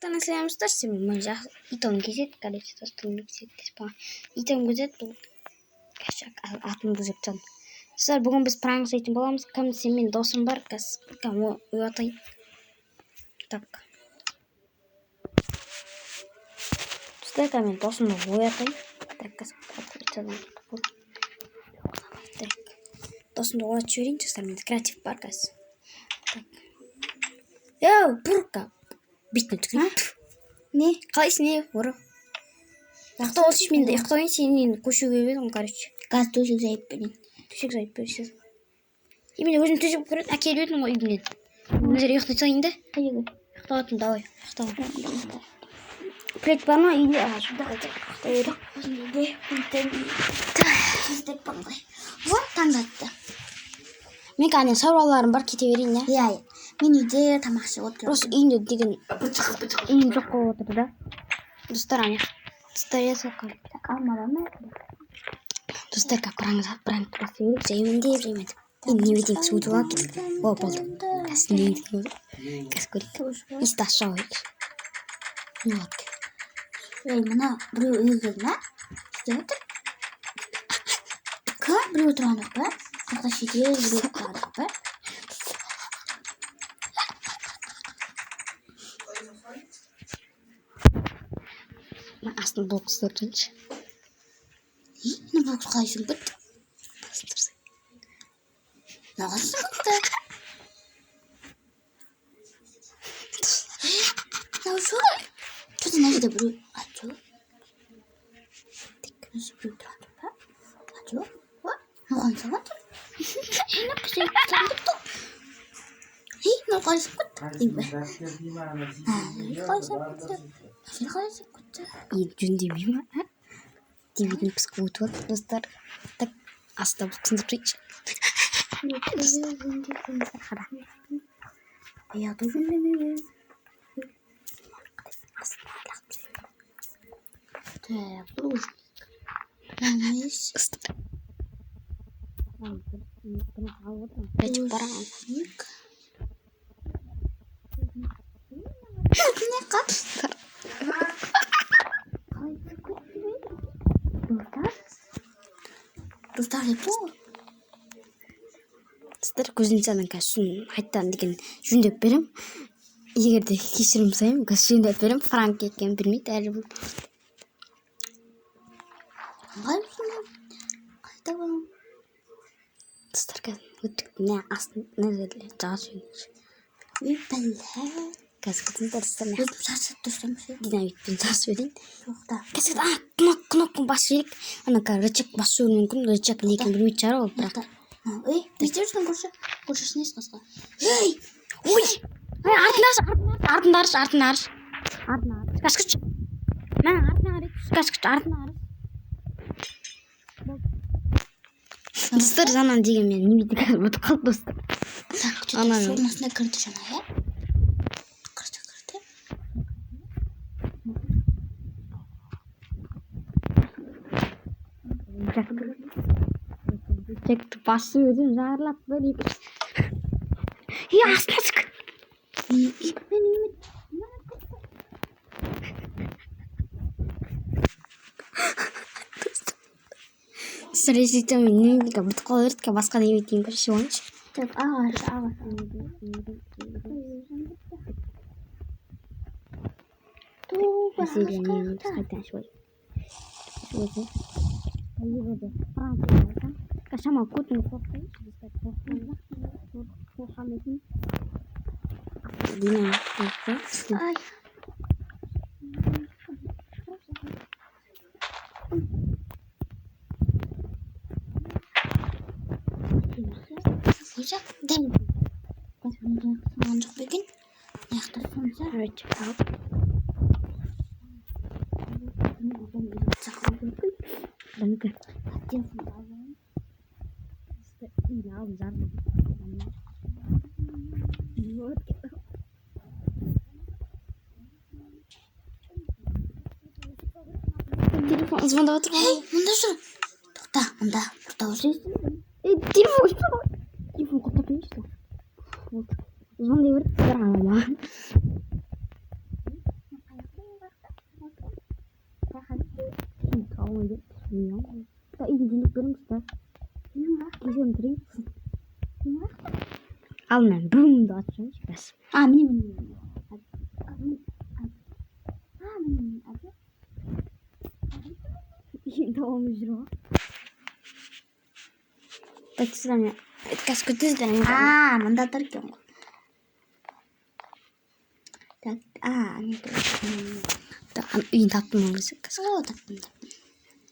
Тана сәлемдер сен мен жақ итон кезет короче достым кезет деспа итон кезет бұл кәшек атымды деп тан сіздер бүгін біз пранк жасайтын боламыз кім десе мен досым бар қазір кім ұятайын так сіздер мен досымды оятайын так досымды оятып жіберейін жастар менде креатив бар қазір Йоу, пурка. Битін түкін. Не? Қалайсың не? Ұры. Ұйықта олсыз менде ұйықтайын сенен көшуге бедім, короче. Қазір төсек жайып берейін. Төсек жайып бересіз. Еменде өзім төсек көреді, әкеліп едім ғой үйімнен. Өздері ұйықтайтайын да? Қайығы? Ұйықтаватым, давай. Ұйықтаватым. Плет бар ма? Үйінде. Шында қайда. Ұйықтай Вот таңдатты. Мен кәне сауаларым бар, кете берейін, я? Иә. Мен үйде тамақ ішіп отырмын. Просто үйінде деген үйім жоқ болып отыр да. Достар, ане. Достар, я соққан. Так, алмадан ма? Достар, как пранк жасап жаймендеп. Енді не етейік, суытып алып кеттік. О, болды. Қазір не етейік? Қазір көрейік. Иісті аша қойық. Не болады? Ей, мына біреу үйге келді ма? Істеп отыр. Кім? Біреу тұрғандық па? Қырда шетел біреу тұрғандық па? Мен астын бұл қыздыр жүрінші. Не бұл қыз қалайсың бұд? Нағасың бұдды? Нау жоғы? Тұзын әжеде біреу атжу? Теккімізі біреу тұрғандық па? Атжу? Нұған сағатыр? Не қысай саңдық тұр? Нұр қалайсың бұд? Қалайсың бұд? Сен қалайсың бұд? Жөндемей ма? Девидің піскі өтіп отыр, достар. Так, аста бұл қысындып жайшы. Аяқты жөндемей. Так, бұл ұжынық. Мәмес. Әчіп бараған. Не қатыстыр? Достар деп бұл? Достар, көзін санын қазір қайттан деген жөндеп берем. Егерде кешірім сайым, қазір жөндеп берем. Франк екен білмейді әлі бұл. Қай білмейм? Қайта болам? Достар, қазір өттік не астын нәзерлер жағыз жөндеш. Үй бәлі. Қазір күтін дәрістер не? Өзім сарсып тұрсам ше. Динамитпен жарыс берейін. Жоқта. Қазір кнопканы басып жіберейік. Ана рычаг басу мүмкін, рычаг не екенін білмейтін шығар ол, бірақ. Ей, не істеп жүрсің көрші? Көршісіне ешқасқа. Ей! Ой! Артын арыш. Қашқыш. Мен артын арыш. Қашқыш, артын арыш. Достар, жанан деген мен немейді қазір бұты қалды, достар. Так, что-то сорнасына кірді жана, е? Кірді. Чекті басы өзім жарылап бір екі. Астына шық. Мен үймет. Сұресейтім мен немейді бұты қол өртке басқа демейтін көрші оншы. Так, ағаш. Мәселе немейді қайтан шой. Шойды. Айыбыды. Франция. Кашама көтін қорқын. Қорқам екен. Динамит қорқын. Ай. Қойсақ, дәл. Саған жоқ бекен. Аяқтар сонса. Рычаг алып. Сақал көркін. Дәмгі. Телефонды алайын. Үйді алып жарым. Телефон звондап отыр ғой. Мұнда жүр. Тоқта, мұнда. Тоқта жүрсің. Телефон құттап берейінші. Звондай беріп, бір ала ма? алмайды. Да үйдің жүндеп беріңіздер. Кешірім сұрайын. Ал мен бумды атсаңшы бәс. міне. Давамы жүр ма? Так, сіздермен қазір күтіңіздер. Мында тұр екен ғой. Так, не тұр. Үйін таптым ол кезде қазір. Таптым.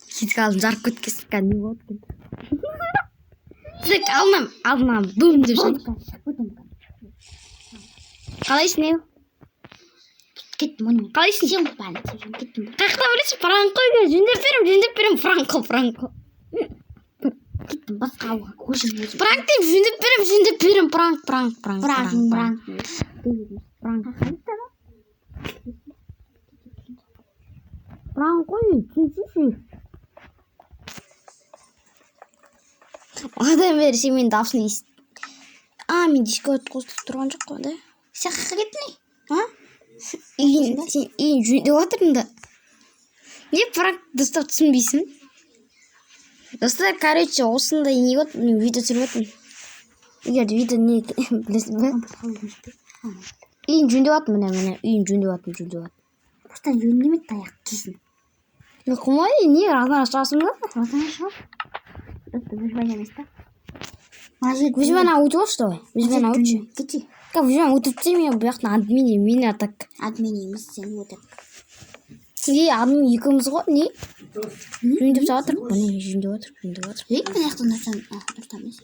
Кетіп алдым, жарып кеткесін. Не болады екен? Тек алдынан бум деп жатыр. Қалайсың, не? Кеттім, оны. Қалайсың? Сен бәрін кеттім. Қаяқта білесің, Франкоға жөндеп берем, Франко. Кеттім, басқа ауға көшім. Франк деп жөндеп берем, Франк. Франк қой, түсінсінші. Одан бері сен мен дауысын естіп. Мен диско қосылып тұрған жоқ қой, да? Сен қаққа кеттің не? Үйін жөндеп отырдың да. Не Франк достап түсінбейсің? Достар, короче, осындай не вот видео түсіріп отырмын. Егер видео не білесің бе? Үйін жөндеп отырмын, міне, үйін жөндеп отырмын. Просто жөндемеді таяқ кейсін. Қумай, не размар ашасың ба? Выживание места. Выживание аудио, что ли? Выживание аудио. Кети. Как выживание аудио мен бұл жақтың админи, мені так. Админи емес, сен өтіп. Админ екеуміз ғой, не? Жөндеп жатыр. Міне, жөндеп жатыр. Мына жақтан нұртамыз.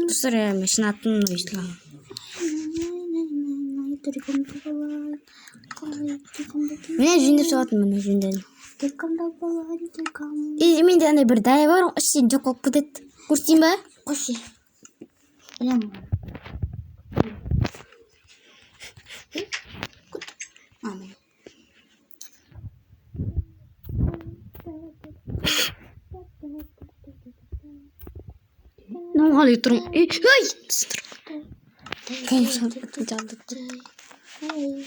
Достар, машинатын өйстілі. Міне жөндеп жатыр, міне жөндеп. Менде андай бір дайы бар, ішін жоқ болып кетеді. Көрсетейін ба? Қошы. Білем. Міне. Қалай тұрмын?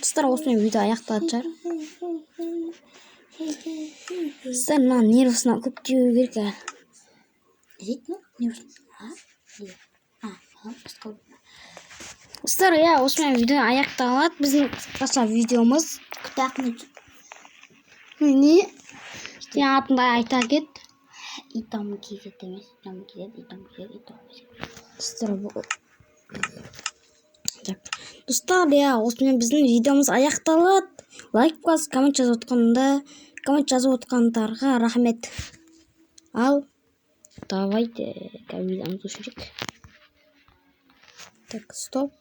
Достар, осымен видео аяқталады шығар. Достар, мына нервысына көп теу керек әлі. Достар, осымен видео аяқталады. Біздің қысқаша видеомыз. Рахмет. Не? Сен атында айта кет. Итом кезет емес. Достар, осымен біздің видеомыз аяқталады. Лайк басып, коммент жазып отқандарға рахмет. Ал, давайте видеомызды өшірейік. Так, стоп.